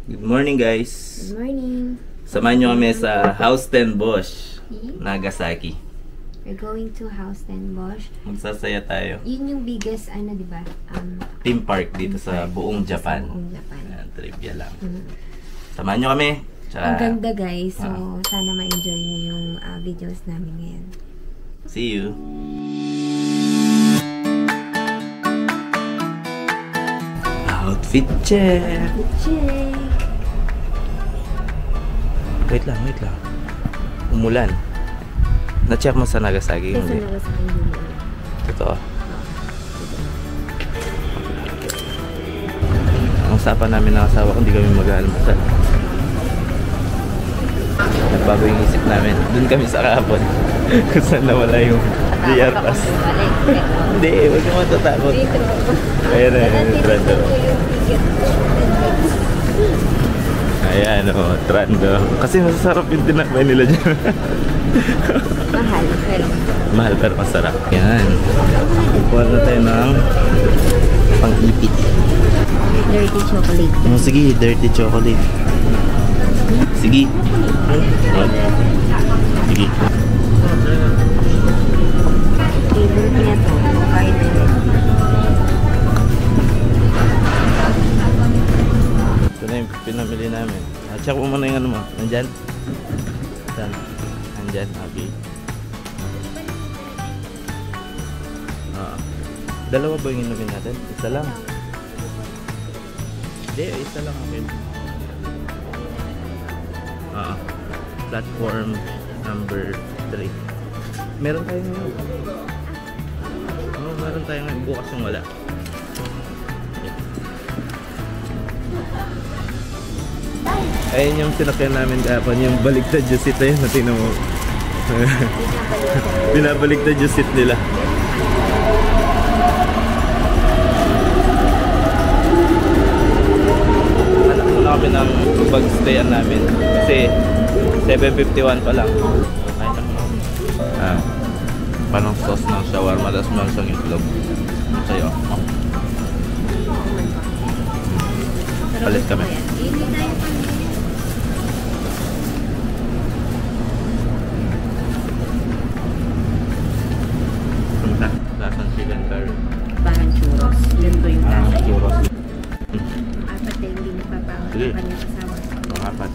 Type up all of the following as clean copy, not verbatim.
Good morning, guys. Good morning. Samahan nyo kami sa Haustenbosch, Nagasaki. We're going to Haustenbosch. Magsasaya tayo. Yun yung biggest, di ba? Theme park dito sa buong Japan. Buong Japan. Trivia lang. Samahan nyo kami. Tsaka, ang ganda, guys. So, sana ma-enjoy nyo yung videos namin ngayon. See you. Outfit check. Wait lang. Umulan. Na-check mo sa Nagasaki? Sa Nagasaki yun. Totoo. Ang usapan namin ng asawa ko, hindi kami mag-aalmusal. Nagbago yung isip namin. Doon kami sa kahapon. Kung saan nawala yung JR Pass. Hindi, huwag ka matatakot. Ayan na yung Trando. Ayan o, Trando. Kasi masasarap yung tinakbay nila dyan. Mahal pero masarap. Yan. Kukuha na tayo ng pang-ipit. Dirty chocolate. Sige, dirty chocolate. Sige. Sige. Favorite niya to. Kain na yun. Ito na yung pinamili namin. Check mo muna yung ano mo. Nandyan? Saan? Nandyan? Okay. Dalawa ba yung inumin natin? Isa lang. Hindi, isa lang. Okay. Platform number 3. Meron tayo ngayon. Meron tayo ngayon. Bukas yung wala. Ayun yung sinakyan namin kahapon. Yung baligtad yung seat na yun. Natin mo. Binabaligtad yung seat nila. Hanap muna kami ng pag-stayan namin. Kasi 7:51 pa lang. Kain na muna kami. Panong sauce ng shawarma. Tapos meron siyang itlog. Sa'yo. Palit kami. Lasang chicken curry. Parang churros. Ganito yung lasa. Churros. Apat na hindi nagpapawa sa kanyang kasama. Apat.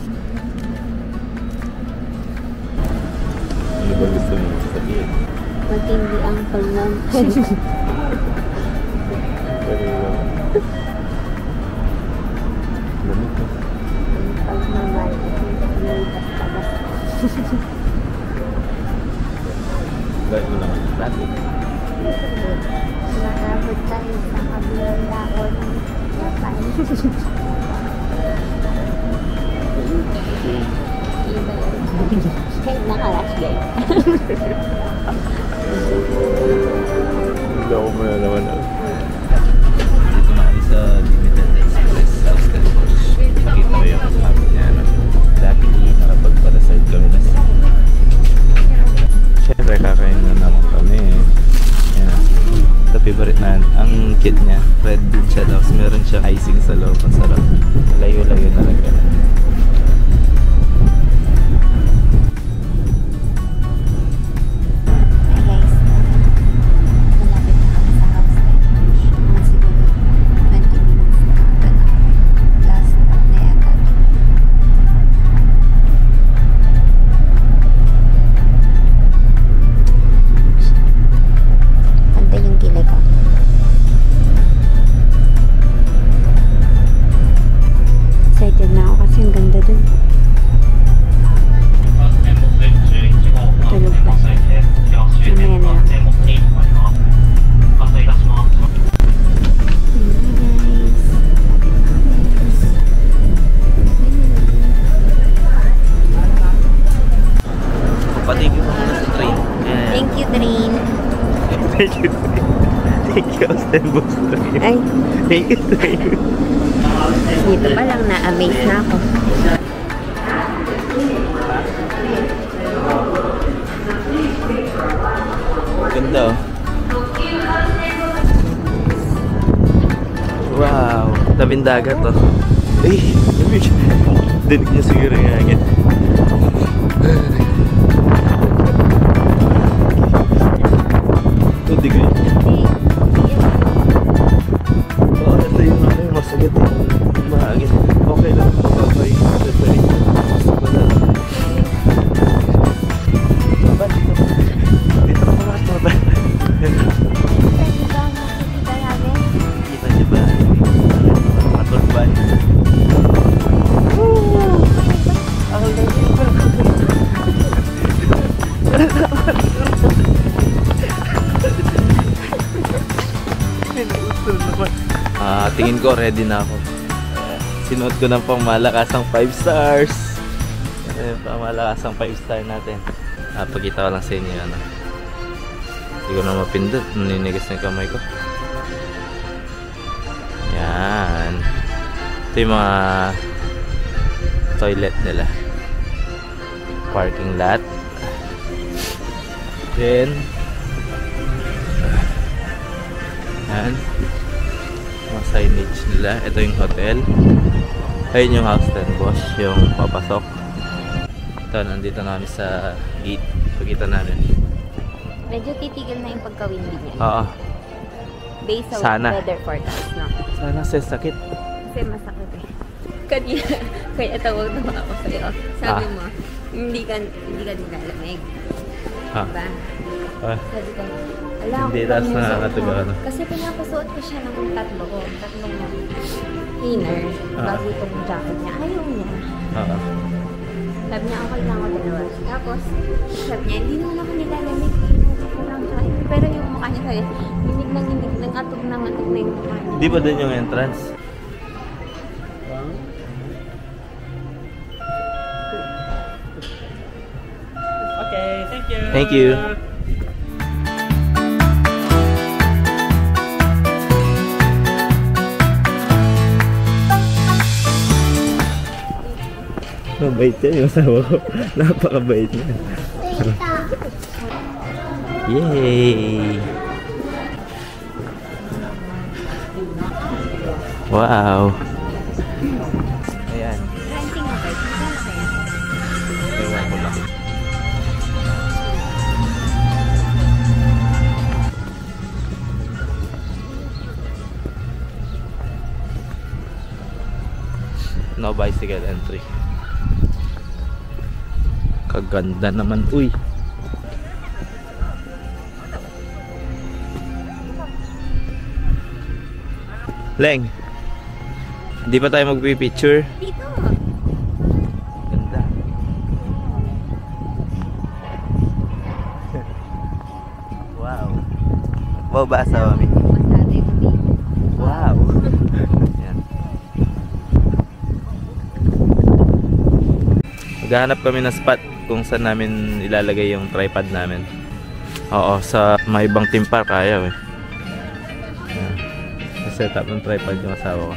Ano ba gusto mo sabihin? Matindi ang pagmamahal. Lamig mo. Pagmamahal. Gaya mo naman. Traffic. Nakabot tayo sa kabilang laon ng Japan. Kahit naka-rush guys. Hindi ako muna naman. Dito namin sa Limited Express Haustenbosch. Makita mo yung sabi niya. Dati nakapagpalaside kami na. Siyempre kakain na naman kami. Yan. Ito favorite na. Ang cute niya. Red bean siya. Tapos meron siyang icing sa loob. Ang sarap. Layo-layo na lang gano'n. Excited na ako kasi ang ganda dun. Tulog pa. Mamaya na lang. Patigil mo muna sa train. Thank you, train. Thank you. Thank you, Haustenbosch train. Ay, Thank you, train. dito pa lang na-amaze na ako. Ganda oh. Wow, tabing dagat oh. Eh, lamig. Dinig niya siguro yung hangin. Hindi kayo. Oo, ito yung ano yung masagit yung mahagin. Okay lang. Okay. Sorry. Wala lang. Baba, dito. Dito ka mga baba. Kita niyo ba? Maturban. Ako lang tingin ko ready na ako. Sinuot ko ng pangmalakasang 5 stars. Pangmalakasang 5 star natin. Pagkita ko lang sa inyo ano. Hindi ko na mapindot. Naninigas na yung kamay ko. Yan. Ito yung mga toilet nila. Parking lot. Then yan. Mga signage nila. Ito yung hotel. Ayun yung house ten boss. Yung papasok. Ito, nandito namin sa gate. Pagkita namin. Medyo titigil na yung pagka-windy niya. Oo. Based sa Sana. weather forecast, no? Sana sa sakit. Kasi masakit eh. Kanina, kaya tawag na ako sa'yo. Sabi mo, hindi ka nilalamig. Diba? Sabi ko, ala ako Hindi, ba tas yung nakakatuwa, suot mo? ano? Kasi pinapasuot ko siya ng tatlong inner bago itong jacket niya. Ayaw niya. Sabi niya, okay lang ako dalawa. Tapos, sabi niya, hindi naman ako nilalamig. Pero yung mukha niya sabi, hinig ng atog na yung mukha niya. Di ba dun yung entrance? Okay, thank you. Thank you. Mabait yan yung asawa ko. Napakabait niya. Yay! Wow! Ayan. Renting na kayo. Saan kaya? Ewan ko lang. No bicycle entry. Kaganda naman. Uy! Leng! Hindi pa tayo magpipicture. Dito! Ganda. Wow. Wow ba sa mami? Masabi ko dito. Wow. Yan. Maghahanap kami ng spot kung saan namin ilalagay yung tripod namin. Oo, sa may ibang theme park ayaw eh. Yan. Set up ng tripod yung asawa ko.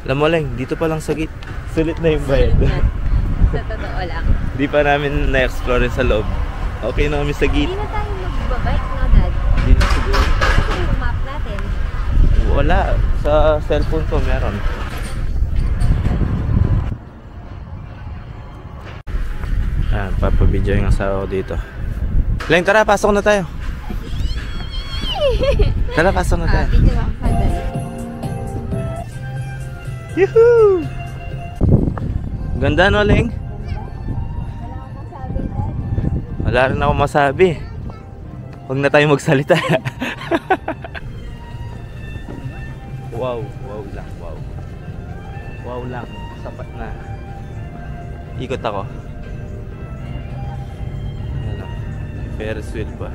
Alam mo lang, dito pa lang sa gate. Sulit na yung bayad. Sa totoo lang. Di pa namin na-explore sa loob. Okay na kami sa gate. Hindi na tayo magbabike, no, Dad? Hindi na siguro. Kasi yung map natin. Wala. Sa cellphone ko meron. Ayan, papabidyo yung asawa ko dito. Leng, tara, pasok na tayo. Tara, pasok na tayo. Video ako pa, Dad. Yuhuu! Ganda no, Leng? Wala rin ako masabi. Huwag na tayo magsalita. Wow, wow lang, wow. Wow lang, sapat na. Ikot ako. Ano, Ferris wheel pa.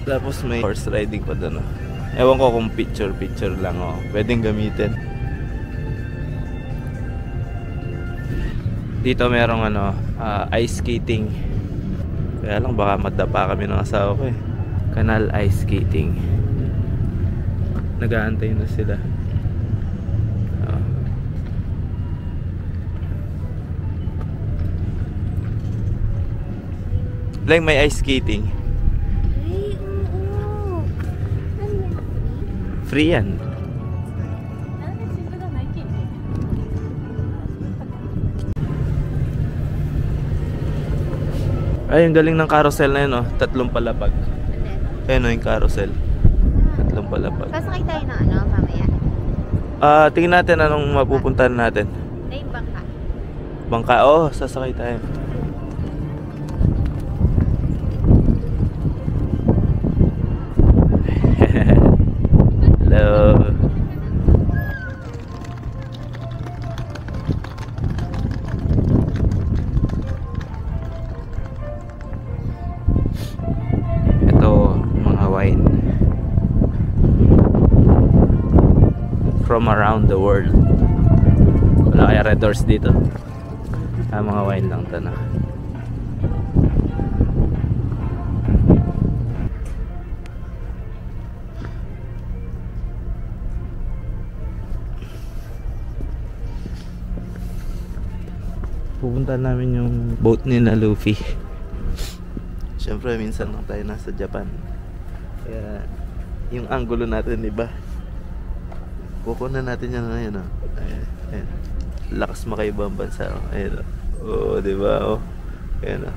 Tapos may horse riding pa doon. Ewan ko kung picture lang. Pwedeng gamitin. Dito merong ice skating. Kaya lang baka madapa kami ng asawa ko eh. Canal ice skating. Nag-aantay na sila. Lang may ice skating. Ay, oo. Ano yan? Free yan. Ay, yung galing ng carousel na yun, oh. 3 palapag. Ayun, oh, yung carousel. 3 palapag. Sasakay tayo ng ano, mamaya? Tingnan natin anong mapupuntahan natin. Na yung bangka. Bangka, oh, sasakay tayo. Hello. Wine from around the world. Wala kaya red doors dito. Mga wine lang ito na. Pupunta namin yung boat nila Luffy. Siyempre minsan lang tayo nasa Japan. Kaya yung angulo natin iba. Kukunan natin yan ngayon, oh. Ayan. Lakas makaibang bansa, oh. Ayan, oh. Oh, diba, oh. Ayan, oh.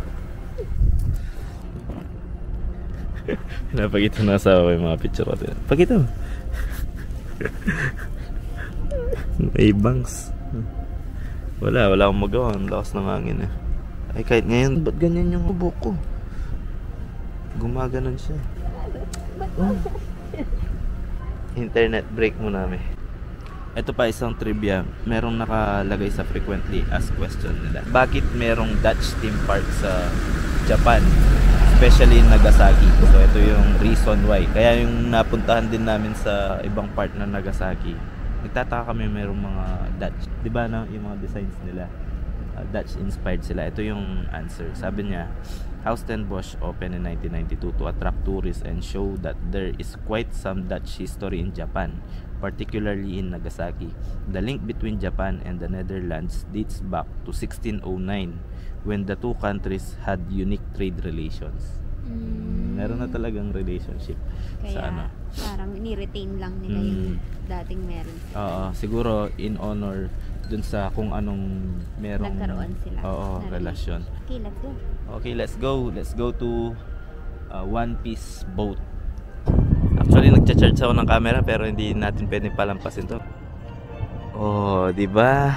Napakita na sa yung mga picture ko. Pakita mo. May bangs. Wala akong magawa. Ang lakas ng hangin, eh. Ay, kahit ngayon, ba't ganyan yung ubok ko? Gumaganon siya. Oh. Internet break muna namin. Ito pa isang trivia. Merong nakalagay sa frequently asked question nila. Bakit merong Dutch theme park sa Japan? Especially in Nagasaki. So ito yung reason why. Kaya yung napuntahan din namin sa ibang part ng Nagasaki, nagtataka kami merong mga Dutch. Diba na yung mga designs nila? Dutch inspired sila. Ito yung answer. Sabi niya, Haus ten Bosch opened in 1992 to attract tourists and show that there is quite some Dutch history in Japan, particularly in Nagasaki. The link between Japan and the Netherlands dates back to 1609 when the two countries had unique trade relations. Meron na talagang relationship. Kaya sa ano. parang ni-retain lang nila yung dating meron. Oo, siguro in honor dun sa kung anong merong nagkaroon sila. Oo, relasyon. Okay, let's go. Okay, let's go. Let's go to One Piece boat. Actually, nagcha-charge ako ng camera pero hindi natin pwedeng palampasin to. Oh, di ba?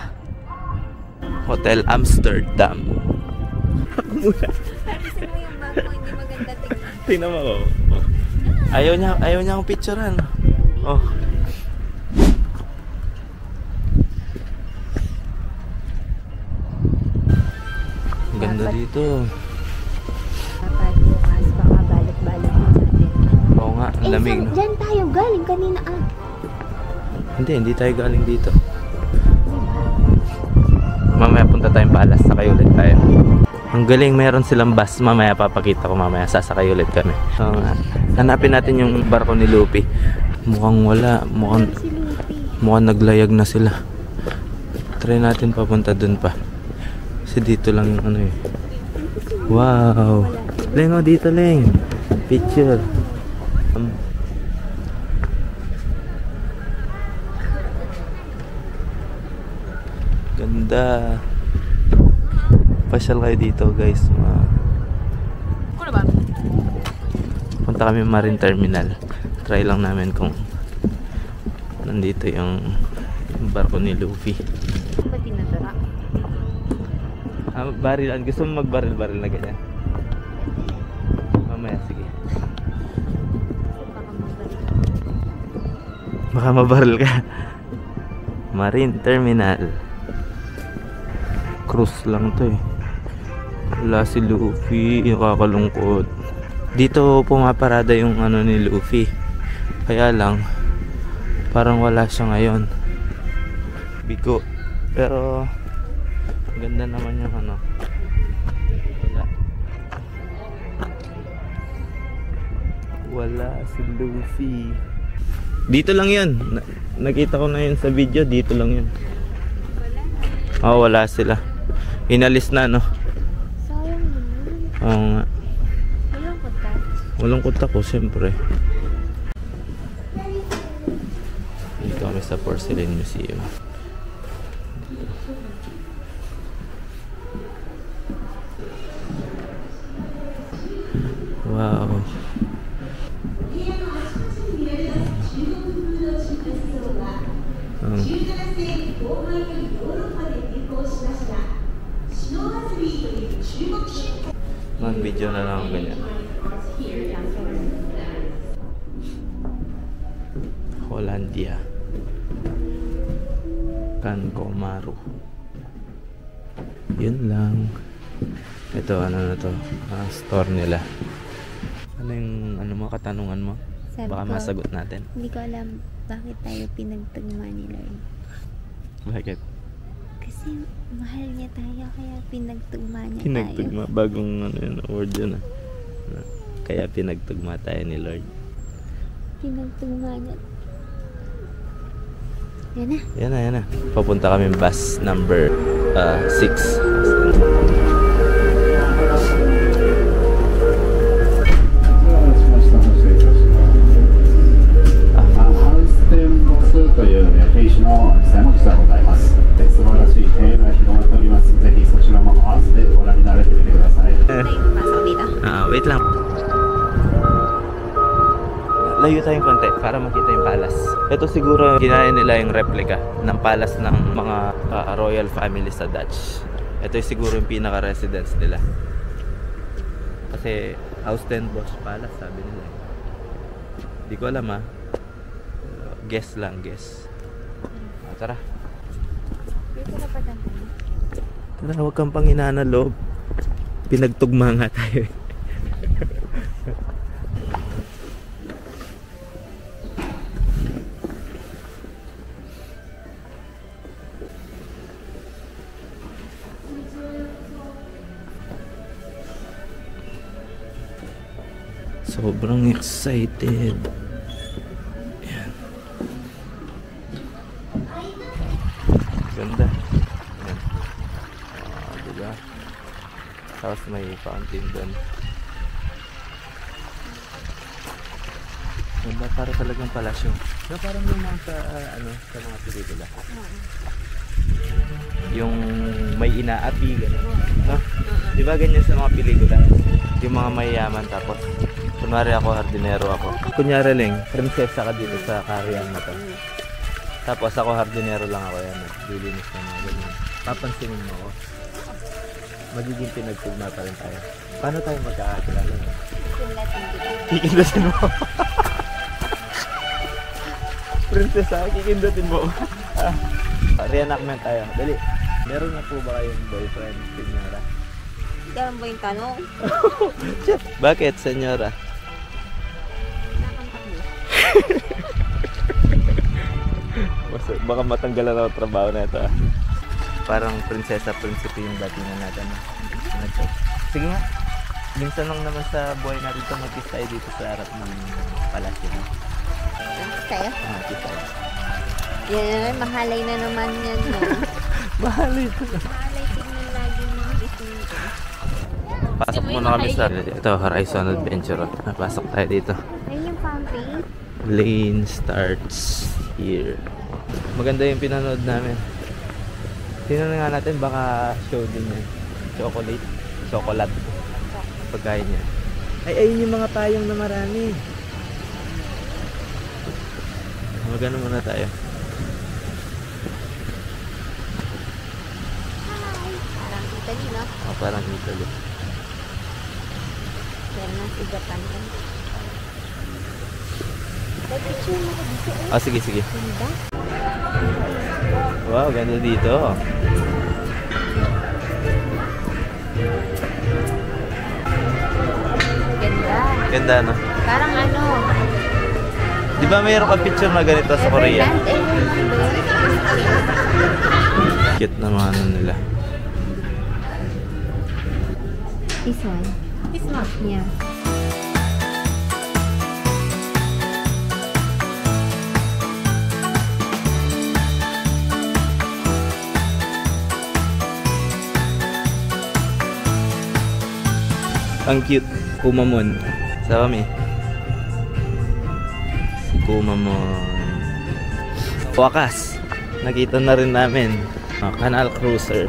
Hotel Amsterdam. Parisin mo yung bag mo, hindi maganda tingnan. Tingnan mo ko. Ayaw niya akong picturean. Oh. Ang ganda dito. Dapat bukas, baka balik-balik natin. Oo nga, ang lamig, no? Diyan tayo galing kanina, ah. Hindi tayo galing dito. Mamaya punta tayong Palas, sakay ulit tayo. Ang galing, meron silang bus. Mamaya papakita ko, mamaya sasakay ulit kami. So, hanapin natin yung barko ni Luffy. Mukhang wala, mukhang naglayag na sila. Try natin papunta dun pa. Kasi dito lang yung ano eh. Wow! Leng, oh, dito Leng. Picture. Ganda. Pasyal kayo dito guys. Punta kami Marine Terminal. Try lang namin kung nandito yung barko ni Luffy. Ba't tinatara? Baril. Gusto mo magbaril-baril na ganyan? Mamaya, sige. Baka mabaril ka. Marine Terminal. Cruise lang to eh. Wala si Luffy. Nakakalungkot. Dito pumaparada yung ano ni Luffy. Kaya lang parang wala siya ngayon. Bigo. Pero ganda naman yung ano. Wala si Luffy. Dito lang yun. Nakita ko na yun sa video. Dito lang yun. Wala sila. Inalis na, no? Sayang naman. Oo nga. Walang kontak. Walang kontak ko, siyempre. Dito kami sa Porcelain Museum. Wow. Mag-video na lang ganyan. Hollandia. Kankomaru. Yun lang. Ito, ano na to? Store nila. Ano yung mga katanungan mo? Sabi Baka ko, masagot natin. Hindi ko alam bakit tayo pinagtugma ni Lord. Bakit? Kasi mahal niya tayo, kaya pinagtugma niya Pinagtugma. Bagong word yun. Kaya pinagtugma tayo ni Lord. Pinagtugma niya. Yan na. Yan na. Papunta kami bus number 6. Wait lang. Layo tayong konti para makita yung palace. Ito siguro ginaya nila yung replica ng palace ng mga royal family sa Dutch. Ito yung siguro yung pinaka-residence nila. Kasi Austenbosch Palace sabi nila. Hindi ko alam guess lang, guess. Tara. Dito na pa dito. Tara, huwag kang panginana loob. Pinagtugma nga tayo. Sobrang excited. Ayan. Ganda. Ayan. Diba? Tapos may fountain doon. Ganda, para talagang palasyo. Na parang yung mga sa mga pelikula. Yung may inaapi, gano'n. No? Diba ganyan sa mga pelikula? Yung mga mayayaman tapos kunwari ako, hardinero ako. Kunyari lang, prinsesa ka dito sa karyan na to. Tapos ako, hardinero lang ako yan. Naglilinis na mga ganyan. Papansinin mo ako. Magiging pinagtugma pa rin tayo. Paano tayo magkakakilala? Kikindutin mo. Prinsesa, kikindutin mo. Reenactment tayo. Dali. Meron na po ba kayong boyfriend, senyora? Yan ba yung tanong? Bakit, senyora? Baka matanggalan ako trabaho na ito. Parang prinsesa, prinsipe yung datingan natin. Sige nga. Minsan lang naman sa buhay natin ito mag-kiss tayo dito sa harap ng palasyo. Tayo? Kiss tayo. Yan, mahalay na naman yan. No? Mahalay. Mahalay tingnan lagi mga gising ko. Pasok muna kami sa ito, Horizon Adventure. Pasok tayo dito. Ayun yung fountain. Lane starts here. Maganda yung pinanood namin. Tingnan nga natin, baka show din yan. Chocolate. Pagkain niya. Ay, ayun yung mga payong na marami. Magano muna tayo. Parang Italy, no? Parang Italy. Yan na, si Japan. Picture mo ko dito. Sige. Ganda. Wow, ganda dito. Ganda, no? Parang ano? Di ba mayroon ka picture na ganito sa Korea? Cute na mga nila. This one? Yeah. Ang cute. Kumamon. Sa kami. Si Kumamon. Wakas. Nakita na rin namin. Canal Cruiser.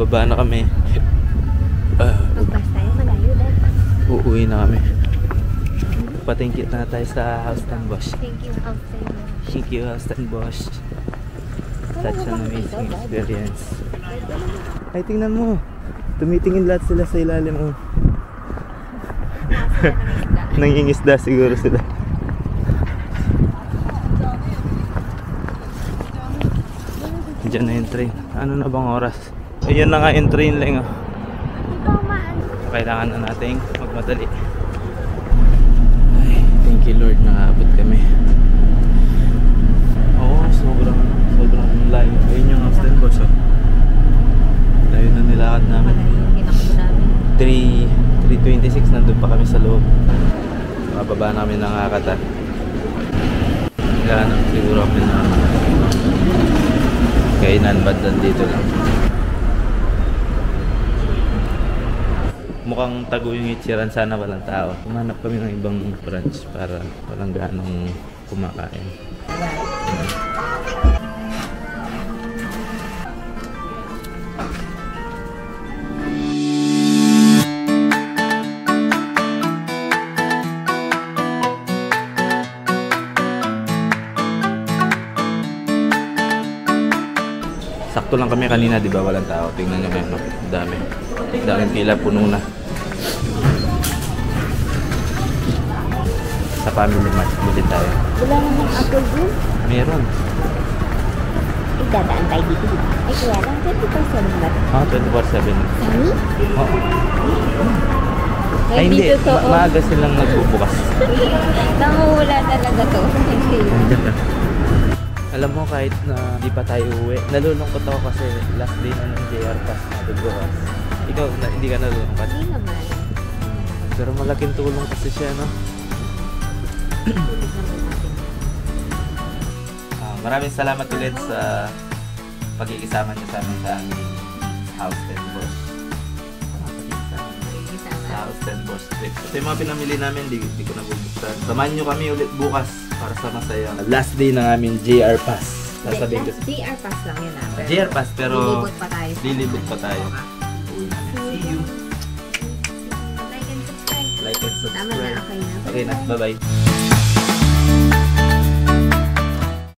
Bababa na kami. Magbas tayo, malayo dahil. Uuwi na kami. Patingkit na tayo sa House and Bosch. Thank you, outside. Thank you, House and Bosch. Such an amazing experience. Ay, tingnan mo. Tumitingin lahat sila sa ilalim. Oh. Nangingisda siguro sila. Diyan na yung train. Ano na bang oras? Ayan na nga yung train lang. Oh. Kailangan na nating magmadali. Ay, thank you Lord, nakaabot kami. Oo, sobrang layo. Ayun yung House and Bosch. Oh. Layo na nilakad namin. 3:26 nandun pa kami sa loob. Mababa namin ng Akata. Kailangan siguro kami na kainan ba't dito lang. Mukhang tago yung itsiran, sana walang tao. Kumanap kami ng ibang branch para walang ganong kumakain. Sakto lang kami kanina, di ba? Walang tao. Tingnan nyo ngayon. Daming pila, puno na. Sa Family Mart, bili tayo. Wala namang apple dun. Meron. Dadaan tayo dito. Ay, kaya lang 24/7 ba? 24/7. Sani? Oo. Ay, hindi. Maaga silang nagbubukas. Nanguhula talaga to. Nandiyan na. Alam mo, kahit na di pa tayo uwi, nalulungkot ako kasi last day na ng JR Pass natin bukas. Ikaw, hindi ka nalulungkot? Hindi naman. Pero malaking tulong kasi siya, no? Maraming salamat ulit sa pagkikisama niyo sa amin sa aming House and Bosch. House and Bosch trip. Ito yung mga pinamili namin, di ko nabubuksan. Samahan nyo kami ulit bukas para sa masaya. Last day ng aming JR Pass. Sasabihin ko. JR Pass lang yun ah. JR Pass pero lilibot pa tayo. Lilibot pa tayo. See you. Like and subscribe. Like and subscribe. Tama na, okay na. Okay na, bye-bye.